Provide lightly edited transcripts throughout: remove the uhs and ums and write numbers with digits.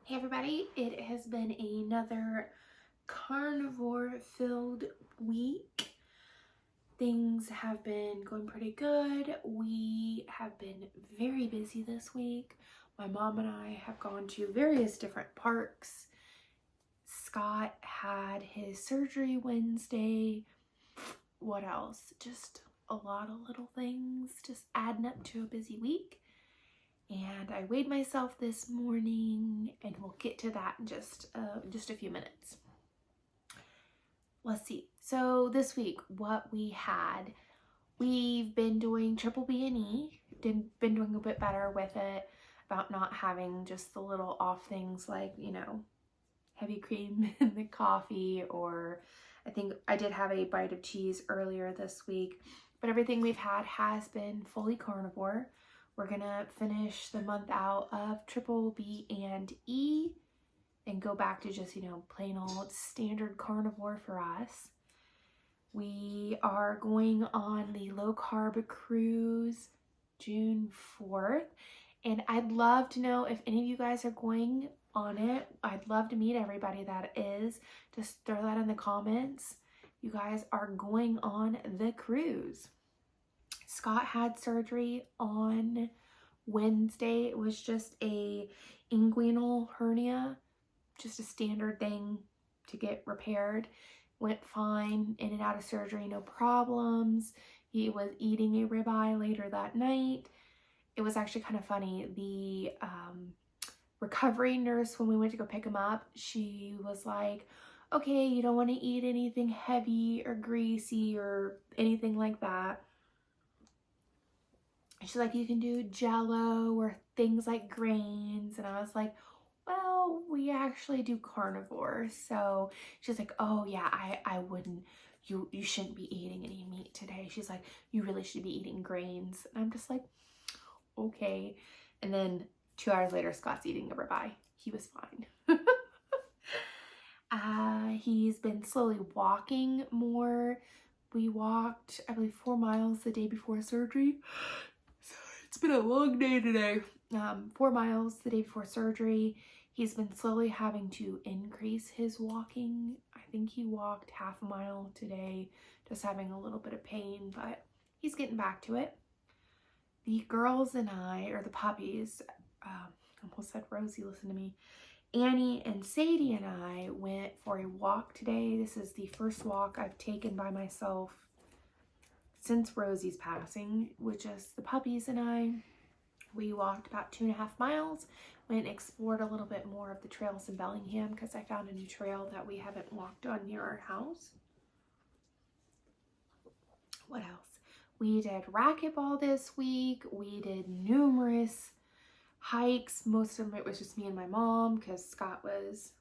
Hey everybody, it has been another carnivore-filled week. Things have been going pretty good. We have been very busy this week. My mom and I have gone to various different parks. Scott had his surgery Wednesday. What else? Just a lot of little things, just adding up to a busy week. And I weighed myself this morning, and we'll get to that in just a few minutes. Let's see. So this week, what we had, we've been doing triple B&E. Been doing a bit better with it, about not having just the little off things like, heavy cream in the coffee, or I think I did have a bite of cheese earlier this week, but everything we've had has been fully carnivore. We're gonna finish the month out of triple B&E and go back to just, plain old standard carnivore for us. We are going on the low carb cruise June 4th, and I'd love to know if any of you guys are going on it. I'd love to meet everybody that is. Just throw that in the comments. You guys are going on the cruise. Scott had surgery on Wednesday. It was just a inguinal hernia, just a standard thing to get repaired. Went fine, in and out of surgery, no problems. He was eating a ribeye later that night. It was actually kind of funny. The recovery nurse, when we went to go pick him up, she was like, okay, you don't want to eat anything heavy or greasy or anything like that. She's like, you can do jello or things like grains. And I was like, well, we actually do carnivore. So she's like, oh yeah, I wouldn't, you shouldn't be eating any meat today. She's like, you really should be eating grains. And I'm just like, okay. And then 2 hours later, Scott's eating a ribeye. He was fine. He's been slowly walking more. We walked, I believe, 4 miles the day before surgery. It's been a long day today. 4 miles the day before surgery. He's been slowly having to increase his walking. I think he walked half a mile today, just having a little bit of pain, but he's getting back to it. The girls and I, or the puppies, almost said Rosie, listen to me. Annie and Sadie and I went for a walk today. This is the first walk I've taken by myself since Rosie's passing, which is the puppies and I. We walked about 2.5 miles, went and explored a little bit more of the trails in Bellingham because I found a new trail that we haven't walked on near our house. What else? We did racquetball this week. We did numerous hikes. Most of it was just me and my mom because Scott was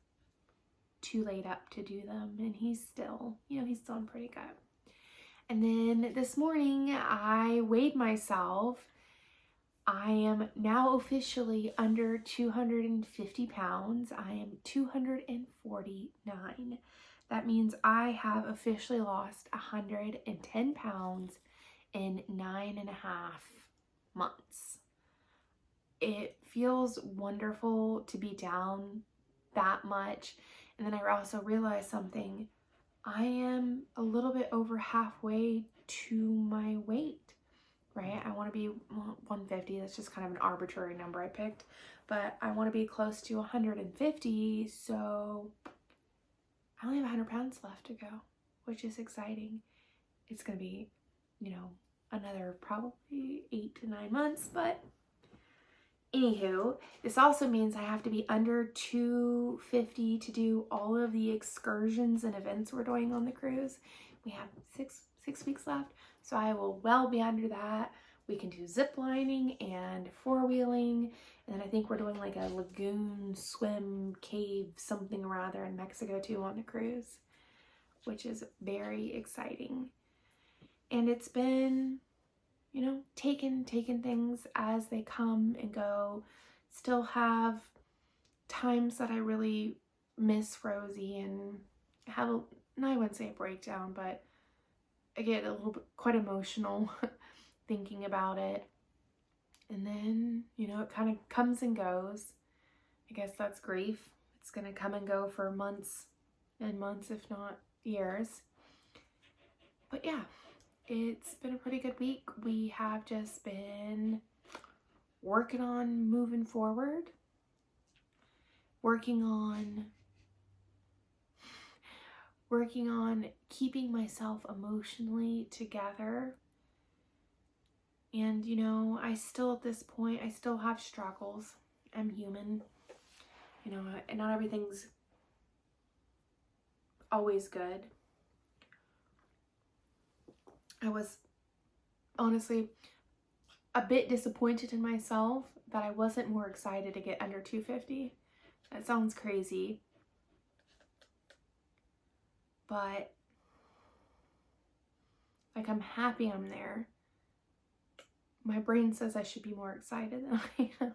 too late up to do them, and he's still doing pretty good. And then this morning I weighed myself. I am now officially under 250 pounds. I am 249. That means I have officially lost 110 pounds in 9.5 months. It feels wonderful to be down that much. And then I also realized something. I am a little bit over halfway to my weight, right? I want to be 150. That's just kind of an arbitrary number I picked, but I want to be close to 150. So I only have 100 pounds left to go, which is exciting. It's going to be, another probably 8 to 9 months, but anywho, this also means I have to be under 250 to do all of the excursions and events we're doing on the cruise. We have six weeks left, so I will well be under that. We can do zip lining and 4-wheeling, and then I think we're doing like a lagoon swim cave something or other in Mexico too on the cruise, which is very exciting. And it's been taking things as they come and go. Still have times that I really miss Rosie and have I wouldn't say a breakdown, but I get a little bit quite emotional thinking about it. And then, it kind of comes and goes. I guess that's grief. It's gonna come and go for months and months, if not years. But yeah, it's been a pretty good week. We have just been working on moving forward, working on keeping myself emotionally together. And you know, I still at this point, I still have struggles. I'm human, you know, and not everything's always good. I was honestly a bit disappointed in myself that I wasn't more excited to get under 250. That sounds crazy, but like, I'm happy I'm there. My brain says I should be more excited than I am.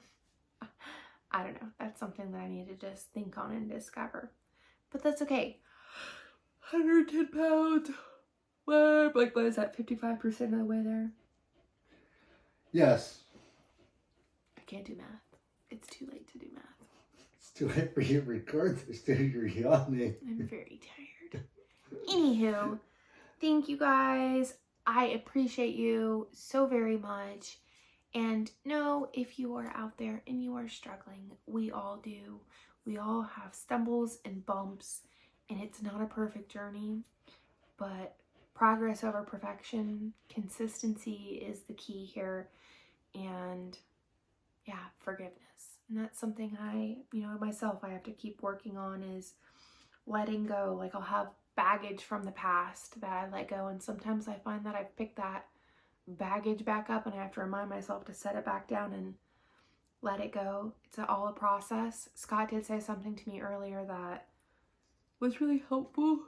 I don't know. That's something that I need to just think on and discover. But that's okay. 110 pounds. Like, what is that? 55% of the way there? Yes. I can't do math. It's too late to do math. It's too late for you to record this, dude. You're yawning. I'm very tired. Anywho, thank you guys. I appreciate you so very much. And know, if you are out there and you are struggling, we all do. We all have stumbles and bumps, and it's not a perfect journey, but progress over perfection, consistency is the key here. And yeah, forgiveness. And that's something I, you know, myself, I have to keep working on, is letting go. Like, I'll have baggage from the past that I let go, and sometimes I find that I've picked that baggage back up and I have to remind myself to set it back down and let it go. It's all a process. Scott did say something to me earlier that was really helpful.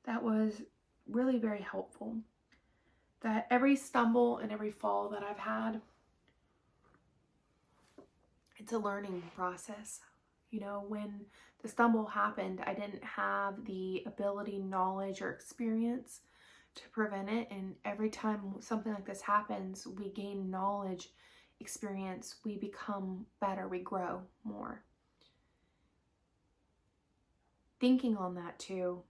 That was really very helpful. That every stumble and every fall that I've had, it's a learning process. You know, when the stumble happened, I didn't have the ability, knowledge, or experience to prevent it. And every time something like this happens, we gain knowledge, experience, we become better, we grow more. Thinking on that too,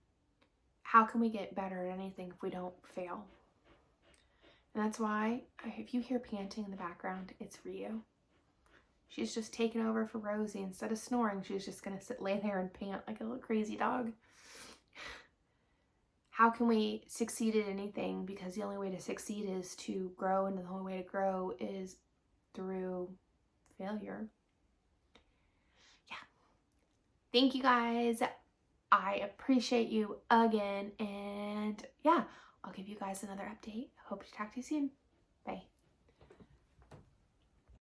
how can we get better at anything if we don't fail? And that's why, if you hear panting in the background, it's Rio. She's just taken over for Rosie. Instead of snoring, she's just gonna lay there and pant like a little crazy dog. How can we succeed at anything? Because the only way to succeed is to grow, and the only way to grow is through failure. Yeah. Thank you guys. I appreciate you again. And yeah, I'll give you guys another update. Hope to talk to you soon. Bye.